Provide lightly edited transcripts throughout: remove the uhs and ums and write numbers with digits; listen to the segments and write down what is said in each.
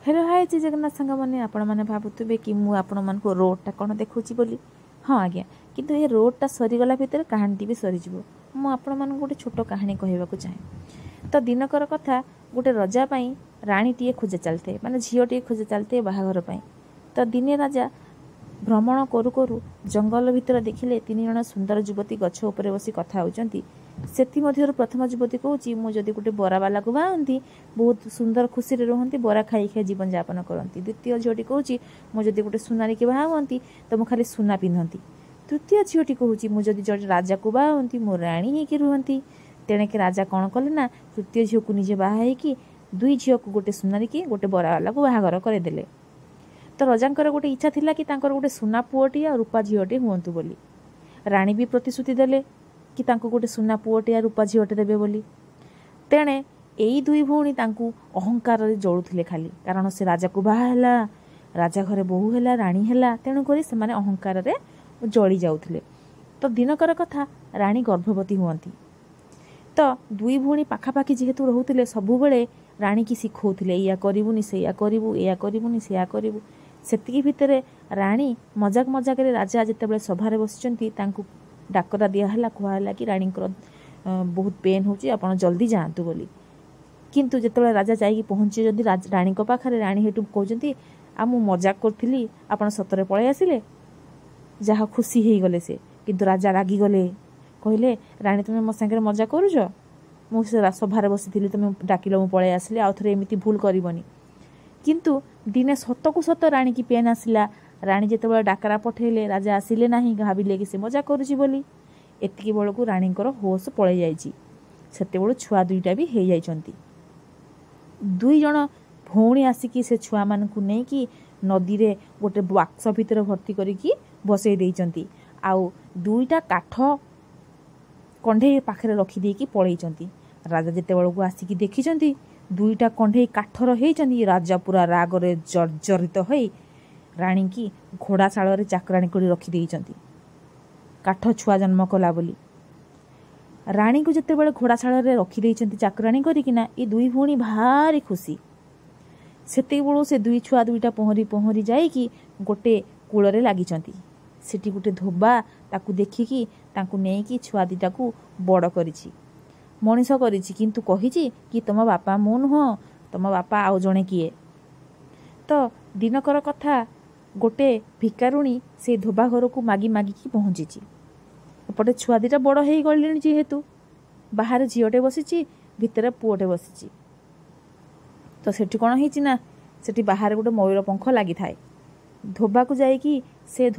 Hello hi जी जगन्नाथ सांग मैंने आपण मैंने भावुवे कि मुझे आपण मान रोडटा कौन देखुची बोली। हाँ आज्ञा, किंतु ये रोडटा सरीगला भितर कहानी भी सरीज। मुझे मान गोटे छोट कहानी कहवाक चाहे। तो दिनकर कथा गोटे रजा राणीटीए खोजा चलते माने झीटे खोजा चलते बाहाघर। तो दिने राजा भ्रमण करू करू जंगल भितर देखिले 3 जण सुंदर युवती गछ उपरे बसी कथा होचंती। सेमध्य प्रथम युवती कहूँ मुझे गोटे बरावाला को बाहती बहुत सुंदर खुशी रुहति बरा खाई खाई जीवन यापन करती। द्वितीय झीटी कहूँ मुझे गोटे सुनारी की बाहती तो मुझे खाली सुना पिंधती। तृतीय झीटी कहूँ मुझे जो राजा को बाहती मो राणी होकि रुहति। तेणेके राजा कौन कले ना तृतीय झील को निजे बाहा 2 झील को गोटे सुनारी की गोटे बरावाला को बाहागर करदेले। तो रजांकर गोटे इच्छा थिला कि तांकर गोटे सुना पुओटी आ रूपा झीटे हुंतु बोली। राणी भी प्रतिश्रुति देले कि तांको गोटे सुना पुओटी आ रूपा झीटे देबे बोली। तेणे एई 2 भौणी तांकू अहंकार रे जळुथिले खाली, कारण से राजा को बाहा हैला, राजा घरे बहु हैला, राणी हैला। तेणु करी से माने अहंकार रे जळी जाउथिले। तो दिनकर कथा राणी गर्भवती हुअंती। तो 2 भौणी पाखापाखी जेहेतु रहुथिले सबु बेले राणी की शिखौथिले या करिबुनी सेया करिबु, या करिबुनी सेया करिबु। सेतिकी भितरे राणी मजाक मजाक रे राजा जेतेबेले सभारे बसिचंती तांकू डाकरा दिया हला, कहला कि राणी बहुत पेन होची, आपण जल्दी जातु बोली। किंतु जेतेबेले राजा जाई पहुंचे जदी राणी को पाखरे, राणी हेटु कहउचंती आ मु मजाक करथिली, आपण सतरे पळे आसिले। जहा खुशी हेई गले से, किंतु राजा रागी गले, कहले राणी तुमे मो संगे मजाक करूछ, मु सभारे बसिथिली तुमे डाकिलो मु पळे आसिले, आ थरे एमिति भूल करिवनी। किंतु दिने सतकु सत राणी की पेन आसिला। राणी जेतेबेले डाकरा पठेले राजा आसिले नाही, भाबिले कि से मजा करूची बोली। एतिकी बेलकु राणीकर होश पळे जाइची। सेतेबेलु छुआ 2टा भी हेई जाइचंती। 2 जण भौणी आसिकी से छुआ मानकु नै कि नदी रे गोटे बाक्स भितर भर्ती करिकी बसई देइचंती। आउ 2टा काठ कंढे पाखरे रखी देकी पळेइचंती। राजा जेतेबेलकु आसिकी देखिचंती 2टा कंढे काठर हेइचंती। राजा पूरा रागरे जर्जरित होई राणी की घोड़ाशाल रे चाकराणी कर रखी देइचंती, काठ छुआ जन्म कला बोली। राणी को जिते बड़े घोड़ाशाल रे रखी देइचंती चाकराणी करिकिना, ये 2 भौणी भारी खुशी। सेते बेलू से 2 छुआ 2टा पहरी पहरी जाइकी गोटे कूल रे लागिचंती। सेठी गोटे धोबा ताकू देखिकी ताकू नेकी छुआ 2टा को बड़ करिछि, मनीष करिछि, किंतु कहिछि कि तुम बापा मु नुह, तुम बापा आउ जणे किए। तो दिनकर कथा गोटे भिकारुणी से धोबा घर को मागी मागी की पहुंची। एपटे छुआ 2टा बड़ हो गले जेहेतु बाहर झीटे बसी भितर पुओटे बसी। तो सेठी कौन होइछि ना सेठी बाहर गोटे मयूर पंख लगी थाए। धोबा को जाइकी से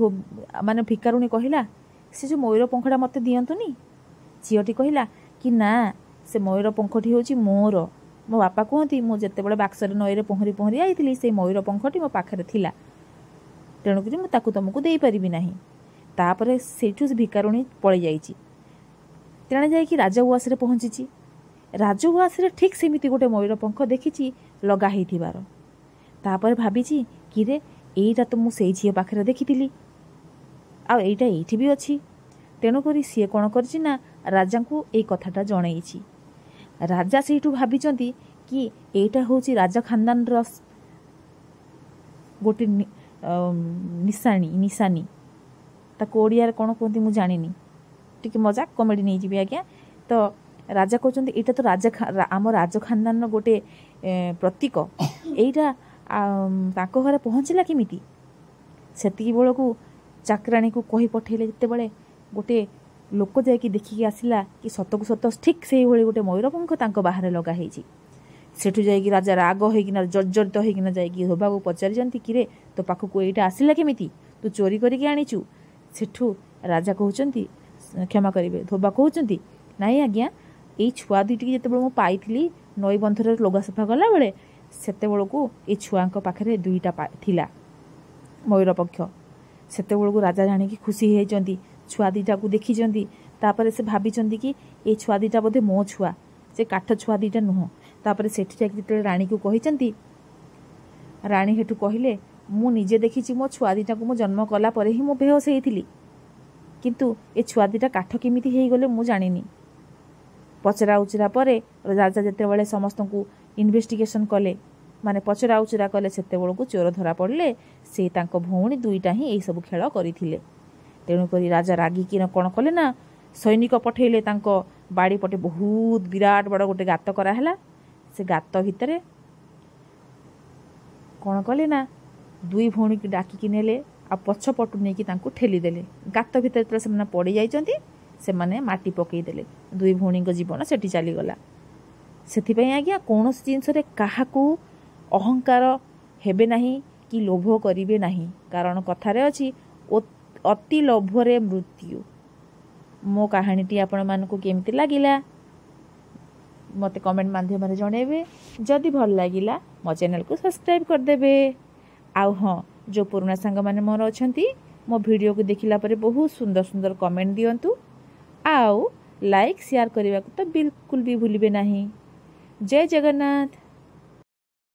माने भिकारुणी कहला से जो मयूर पंखटा मते दियंतुनी। झीटी कहला कि ना से मयूर पंखटी होची मोर, मो बापा कहती मु जेतेबेले बाक्सरे नईरे पहरी पहरी आईथिली से मयूर पंखटी मो पाखरे थिला, तेणुक मु ताकू तुमको देई परिबि नाही। तापरे सेठु भिकारुणी पळै जाईची। तेणे जाइकी राजउआसरे पहुंचीची। राजउआसरे ठीक सेमिति गोटे मयूर पंख देखिची लगा हेइथिबार। तापरे भाबिची कि रे एइटा तो मु सेई झियो पाखरे देखिथिली, आ एइटा एइठी भी अछि। तेणुकरी सी कौन करछि ना राजा को यही कथाटा जनईछि। राजा सेठू भाविचंती कि एइटा होछि राजा खानदान गोटे निशानी ताको ओडिया रे कोन कहंती मु जानिनी, टिके मजाक कॉमेडी नहीं जीबी आज्ञा। तो राजा कहचंती एइटा तो राजा आम राज खानदान गोटे प्रतीक, एइटा ताको घरे पहुंचला केमिति। सेतिकी बेलकु चाकराणी को कही पठेले जेतेबेले गोटे लोक जाइकी देखिकी आसिला कि सतकु सत ठीक से भली गोटे मयूर पंख तांको बाहर लगा हेइची। सेठु जाइकी राजा राग होइकिना जर्जरित होइकिना जाइकी धोबा को पचारिचंती कि रे तो पाखकु एइटा आसिला केमिति, तू चोरी करिकी आनिचु। सेठु राजा कहउचंती क्षमा करिवे, धोबा कहउचंती नाई आज्ञा एई छुआ 2टी जेतेबेले मु पाइथिली नई बंधरे लोगा सफा कला बेले सेतेबेलकु ए छुआंक पाखरे 2टा थिला मयूर पंख। सेतेबेलकु राजा जानिकी खुशी हेइचंती, छुआ 2टा को देखिचंती। तापरे से भाबिचंती कि ए छुआ 2टा बोधे मो छुआ, से काठ छुआ 2टा नुह। तापरे सेठी जाइकी जेतेबेले राणी को कहिचंती, राणी हेटु कहिले मु निजे देखिछि मो छुआ 2टा को मो जन्म कला परे ही मो बेहोश हेइथिली, किंतु ए छुआ 2टा काठ केमिति हेई गले मु जानिनी। पचरा उचरा परे राजा जेतेबेले समस्त को इन्वेस्टिगेशन कले ମାନେ ପଚରା ଉଚରା କଲେ ସେତେବେଳକୁ ଚୋର ଧରା ପଡ଼ିଲେ ସେ ତାଙ୍କ ଭଉଣୀ ଦୁଇଟା ହିଁ ଏହିସବୁ ଖେଳ କରିଥିଲେ। ତେଣୁକରି ରାଜା ରାଗିକି କ'ଣ କଲେ ନା ସୈନିକ ପଠେଇଲେ। ତାଙ୍କ ବାଡ଼ି ପଟେ ବହୁତ ବିରାଟ ବଡ଼ ଗୋଟେ ଗାତ କରାହେଲା। ସେ ଗାତ ଭିତରେ କ'ଣ କଲେ ନା ଦୁଇ ଭଉଣୀକି ଡାକିକି ନେଲେ ଆଉ ପଛପଟୁ ନେଇକି ତାଙ୍କୁ ଠେଲିଦେଲେ। ଗାତ ଭିତରେ ଯେତେବେଳେ ସେମାନେ ପଡ଼ିଯାଇଛନ୍ତି ସେମାନେ ମାଟି ପକାଇଦେଲେ। ଦୁଇ ଭଉଣୀଙ୍କ ଜୀବନ ସେଠି ଚାଲିଗଲା। ସେଥିପାଇଁ ଆଜ୍ଞା କୌଣସି ଜିନିଷରେ କାହାକୁ ଅହଙ୍କାର ହେବେ ନାହିଁ କି ଲୋଭ କରିବେ ନାହିଁ, କାରଣ କଥାରେ ଅଛି ଅତି ଲୋଭରେ ମୃତ୍ୟୁ। ମୋ କାହାଣୀଟି ଆପଣମାନଙ୍କୁ କେମିତି ଲାଗିଲା ମୋତେ କମେଣ୍ଟ ମାଧ୍ୟମରେ ଜଣାଇବେ। ଯଦି ଭଲ ଲାଗିଲା ମୋ ଚ୍ୟାନେଲକୁ ସବସ୍କ୍ରାଇବ୍ କରିଦେବେ। ଆଉ ହଁ, ଯେଉଁ ପୁରୁଣା ସାଙ୍ଗମାନେ ମୋର ଅଛନ୍ତି ମୋ ଭିଡ଼ିଓକୁ ଦେଖିଲା ପରେ ବହୁତ ସୁନ୍ଦର ସୁନ୍ଦର କମେଣ୍ଟ ଦିଅନ୍ତୁ। ଆଉ ଲାଇକ୍ ସେୟାର କରିବାକୁ ତ ବିଲକୁଲ ବି ଭୁଲିବେ ନାହିଁ। ଜୟ ଜଗନ୍ନାଥ।